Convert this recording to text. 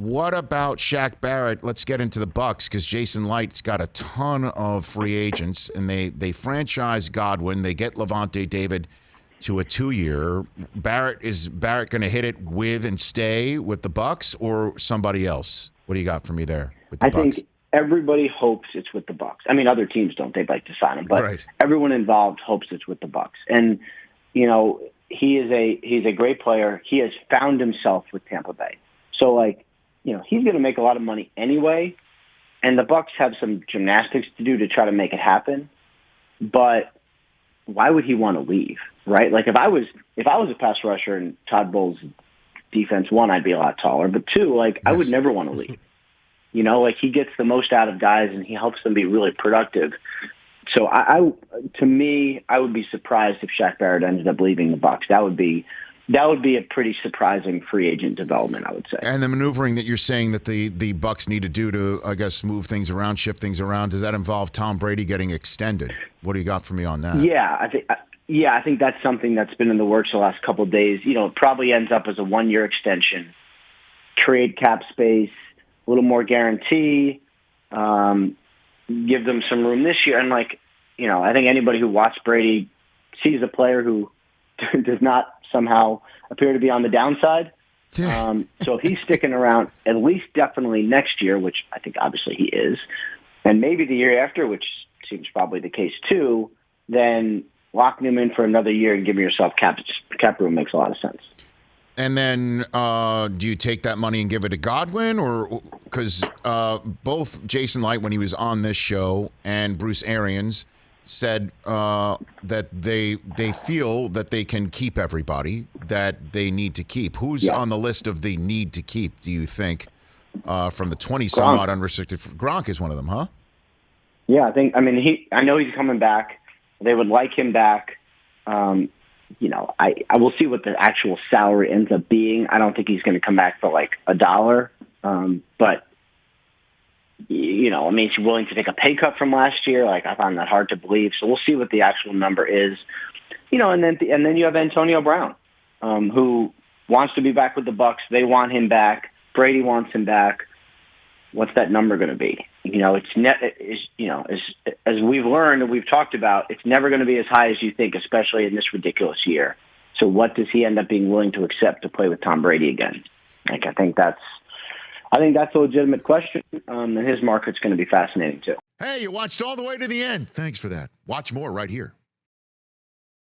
What about Shaq Barrett? Let's get into the Bucs because Jason Light's got a ton of free agents, and they franchise Godwin. They get Levante David to a 2-year. Is Barrett going to hit it with and stay with the Bucs or somebody else? What do you got for me there with the Bucs? Think everybody hopes it's with the Bucs. I mean, other teams don't. They'd like to sign him, but everyone involved hopes it's with the Bucs. And he's a great player. He has found himself with Tampa Bay. So he's going to make a lot of money anyway. And the Bucs have some gymnastics to do to try to make it happen. But why would he want to leave? Right? Like if I was a pass rusher and Todd Bowles' defense, one, I'd be a lot taller, but two, I would never want to leave. He gets the most out of guys and he helps them be really productive. So to me, I would be surprised if Shaq Barrett ended up leaving the Bucs. That would be a pretty surprising free agent development, I would say. And the maneuvering that you're saying that the Bucs need to do to, I guess, move things around, shift things around, does that involve Tom Brady getting extended? What do you got for me on that? Yeah, I think that's something that's been in the works the last couple of days. It probably ends up as a 1-year extension, trade cap space, a little more guarantee, give them some room this year. And I think anybody who watched Brady sees a player who does not somehow appear to be on the downside. So if he's sticking around at least definitely next year, which I think obviously he is, and maybe the year after, which seems probably the case too, then locking him in for another year and giving yourself cap room makes a lot of sense. And then do you take that money and give it to Godwin? Or because both Jason Light, when he was on this show, and Bruce Arians said that they feel that they can keep everybody that they need to keep. Who's on the list of the need to keep, do you think, from the 20-some-odd unrestricted? Gronk is one of them, huh? Yeah, I know he's coming back. They would like him back. I will see what the actual salary ends up being. I don't think he's going to come back for $1. But he's willing to take a pay cut from last year. I find that hard to believe. So we'll see what the actual number is. And then you have Antonio Brown, who wants to be back with the Bucs. They want him back. Brady wants him back. What's that number going to be? As we've learned and we've talked about, it's never going to be as high as you think, especially in this ridiculous year. So what does he end up being willing to accept to play with Tom Brady again? I think that's a legitimate question, and his market's going to be fascinating too. Hey, you watched all the way to the end. Thanks for that. Watch more right here.